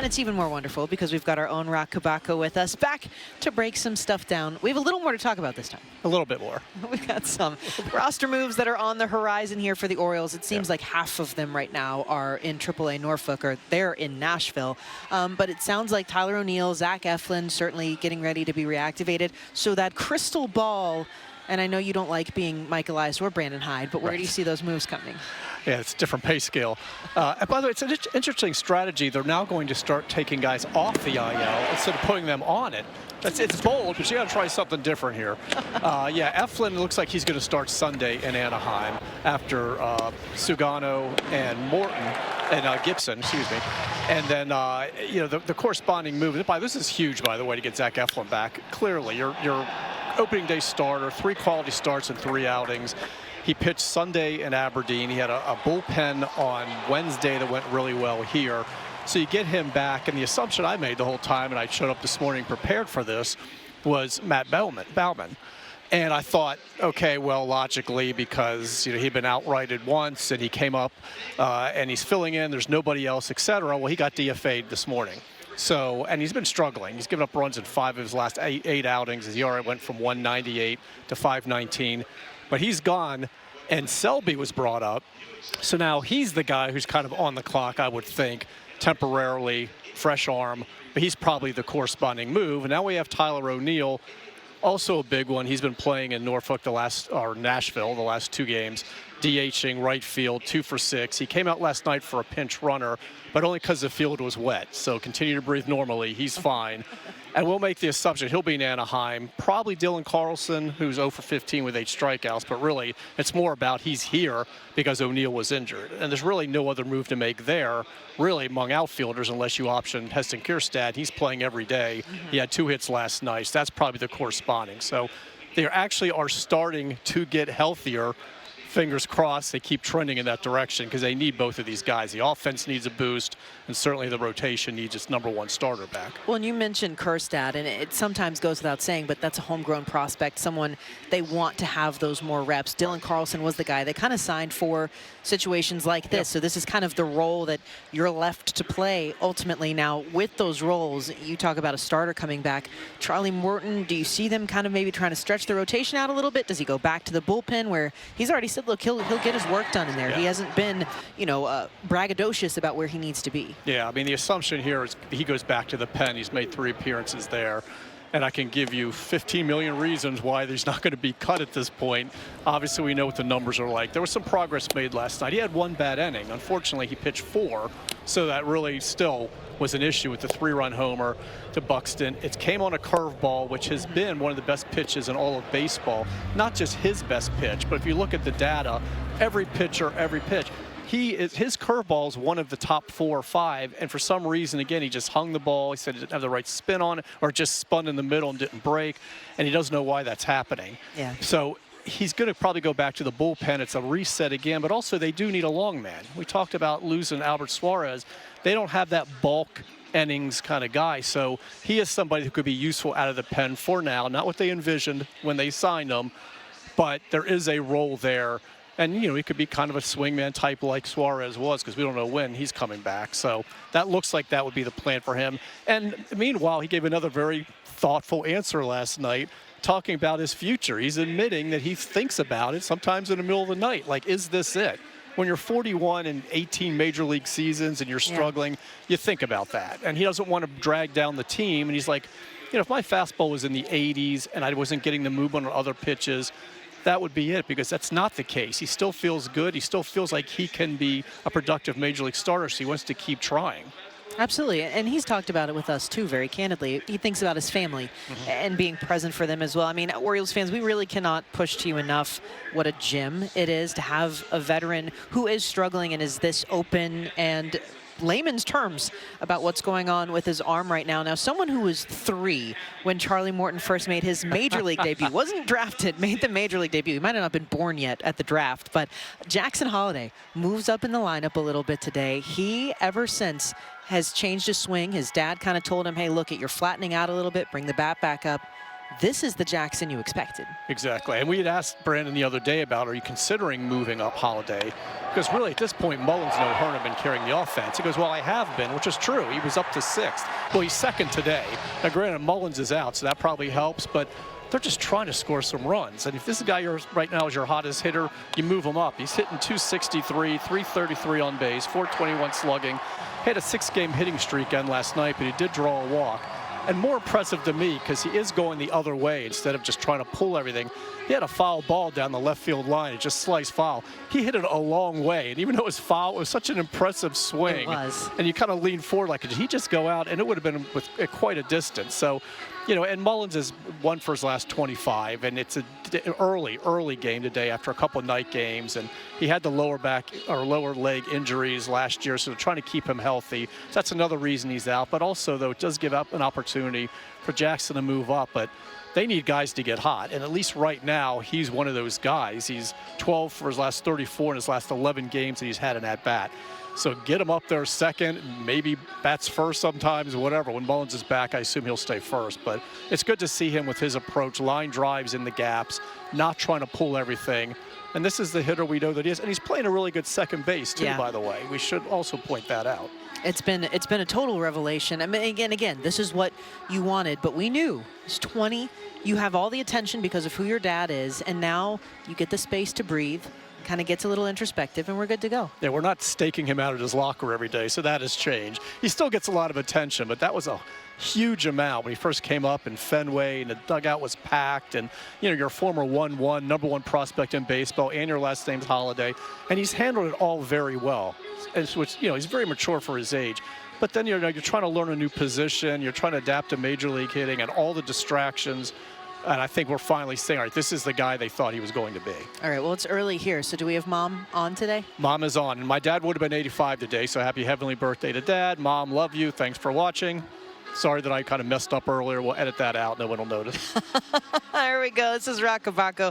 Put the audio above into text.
And it's even more wonderful because we've got our own Roch Kubatko with us, back to break some stuff down. We have a little more to talk about this time. A little bit more. We've got some roster moves that are on the horizon here for the Orioles. It seems like half of them right now are in AAA Norfolk, or they're in Nashville. But it sounds like Tyler O'Neill, Zach Efflin certainly getting ready to be reactivated. So that crystal ball, and I know you don't like being Mike Elias or Brandon Hyde, but where do you see those moves coming? Yeah, it's a different pay scale. And by the way, it's an interesting strategy. They're now going to start taking guys off the IL instead of putting them on it. It's bold, but you got to try something different here. Yeah, Efflin looks like he's going to start Sunday in Anaheim after Sugano and Morton and Gibson, excuse me. And then, you know, the corresponding move. This is huge, by the way, to get Zach Efflin back. Clearly, your opening day starter, 3 quality starts and 3 outings. He pitched Sunday in Aberdeen. He had a bullpen on Wednesday that went really well here. So you get him back, and the assumption I made the whole time, and I showed up this morning prepared for this, was Matt Bauman. And I thought, okay, well, logically, because he'd been outrighted once, and he came up, and he's filling in, there's nobody else, etc. Well, he got DFA'd this morning. So, and he's been struggling. He's given up runs in 5 of his last 8 outings. His ERA went from 198 to 519. But he's gone, and Selby was brought up. So now he's the guy who's kind of on the clock, I would think, temporarily, fresh arm. But he's probably the corresponding move. And now we have Tyler O'Neill, also a big one. He's been playing in Norfolk or Nashville the last 2 games, DHing right field, 2 for 6. He came out last night for a pinch runner, but only because the field was wet. So continue to breathe normally. He's fine. And we'll make the assumption he'll be in Anaheim. Probably Dylan Carlson, who's 0 for 15 with 8 strikeouts. But really, it's more about he's here because O'Neill was injured. And there's really no other move to make there, really, among outfielders, unless you option Heston Kjerstad. He's playing every day. He had 2 hits last night. So that's probably the corresponding. So they actually are starting to get healthier. Fingers crossed they keep trending in that direction because they need both of these guys. The offense needs a boost, and certainly the rotation needs its #1 starter back. Well, and you mentioned Kjerstad, and it sometimes goes without saying, but that's a homegrown prospect, someone they want to have those more reps. Dylan Carlson was the guy they kind of signed for situations like this. So this is kind of the role that you're left to play ultimately. Now, with those roles, you talk about a starter coming back. Charlie Morton, do you see them kind of maybe trying to stretch the rotation out a little bit? Does he go back to the bullpen where he's already said, look, he'll get his work done in there. He hasn't been, braggadocious about where he needs to be. Yeah, I mean, the assumption here is he goes back to the pen. He's made 3 appearances there. And I can give you 15 million reasons why he's not going to be cut at this point. Obviously, we know what the numbers are like. There was some progress made last night. He had 1 bad inning. Unfortunately, he pitched 4. So that really still was an issue with the 3-run homer to Buxton. It came on a curveball, which has been one of the best pitches in all of baseball. Not just his best pitch, but if you look at the data, every pitcher, every pitch, his curveball is one of the top 4 or 5, and for some reason, again, he just hung the ball. He said he didn't have the right spin on it, or it just spun in the middle and didn't break, and he doesn't know why that's happening. Yeah. So he's going to probably go back to the bullpen. It's a reset again, but also they do need a long man. We talked about losing Albert Suarez. They don't have that bulk innings kind of guy, so he is somebody who could be useful out of the pen for now. Not what they envisioned when they signed him, but there is a role there. And, he could be kind of a swingman type like Suarez was, because we don't know when he's coming back. So that looks like that would be the plan for him. And meanwhile, he gave another very thoughtful answer last night, talking about his future. He's admitting that he thinks about it sometimes in the middle of the night. Like, is this it? When you're 41 and 18 major league seasons and you're struggling, you think about that. And he doesn't want to drag down the team. And he's like, if my fastball was in the 80s and I wasn't getting the movement on other pitches, that would be it, because that's not the case. He still feels good. He still feels like he can be a productive major league starter, so he wants to keep trying. Absolutely, and he's talked about it with us too, very candidly. He thinks about his family and being present for them as well. I mean, Orioles fans, we really cannot push to you enough what a gem it is to have a veteran who is struggling and is this open and layman's terms about what's going on with his arm right now. Now, someone who was 3 when Charlie Morton first made his major league debut, wasn't drafted, made the major league debut. He might have not been born yet at the draft, but Jackson Holliday moves up in the lineup a little bit today. He, ever since, has changed his swing. His dad kind of told him, hey, look, you're flattening out a little bit, bring the bat back up. this is the Jackson you expected. Exactly. And we had asked Brandon the other day about, are you considering moving up Holliday? Because really at this point, Mullins and O'Hearn have been carrying the offense. He goes, well, I have been, which is true. He was up to 6th. Well, he's 2nd today. Now, granted, Mullins is out, so that probably helps, but they're just trying to score some runs. And if this guy right now is your hottest hitter, you move him up. He's hitting 263, 333 on base, 421 slugging. He had a 6-game hitting streak end last night, but he did draw a walk. And more impressive to me, because he is going the other way instead of just trying to pull everything. He had a foul ball down the left field line. It just sliced foul. He hit it a long way. And even though it was foul, it was such an impressive swing. It was. And you kind of lean forward like, did he just go out? And it would have been with quite a distance. So, you know, and Mullins has won for his last 25. And it's an early game today after a couple of night games. And he had the lower leg injuries last year. So they're trying to keep him healthy. So that's another reason he's out. But also, though, it does give up an opportunity for Jackson to move up. But they need guys to get hot, and at least right now, he's one of those guys. He's 12 for his last 34 in his last 11 games that he's had an at-bat. So get him up there second, maybe bats first sometimes, whatever. When Mullins is back, I assume he'll stay first. But it's good to see him with his approach, line drives in the gaps, not trying to pull everything. And this is the hitter we know that he is. And he's playing a really good second base, too, by the way. We should also point that out. It's been a total revelation. I mean, again, this is what you wanted, but we knew. He's 20. You have all the attention because of who your dad is, and now you get the space to breathe. Kind of gets a little introspective, and we're good to go. Yeah, we're not staking him out at his locker every day, so that has changed. He still gets a lot of attention, but that was a huge amount when he first came up in Fenway, and the dugout was packed, and you know, your former 1-1, number 1 prospect in baseball, and your last name's Holliday, and he's handled it all very well. And which, you know, he's very mature for his age. But then you're trying to learn a new position, you're trying to adapt to major league hitting and all the distractions. And I think we're finally saying, all right, this is the guy they thought he was going to be. All right, well, it's early here, so do we have Mom on today? Mom is on, and my dad would have been 85 today, so happy heavenly birthday to Dad. Mom, love you, thanks for watching. Sorry that I kind of messed up earlier. We'll edit that out, no one will notice. There we go. This is Roch Kubatko.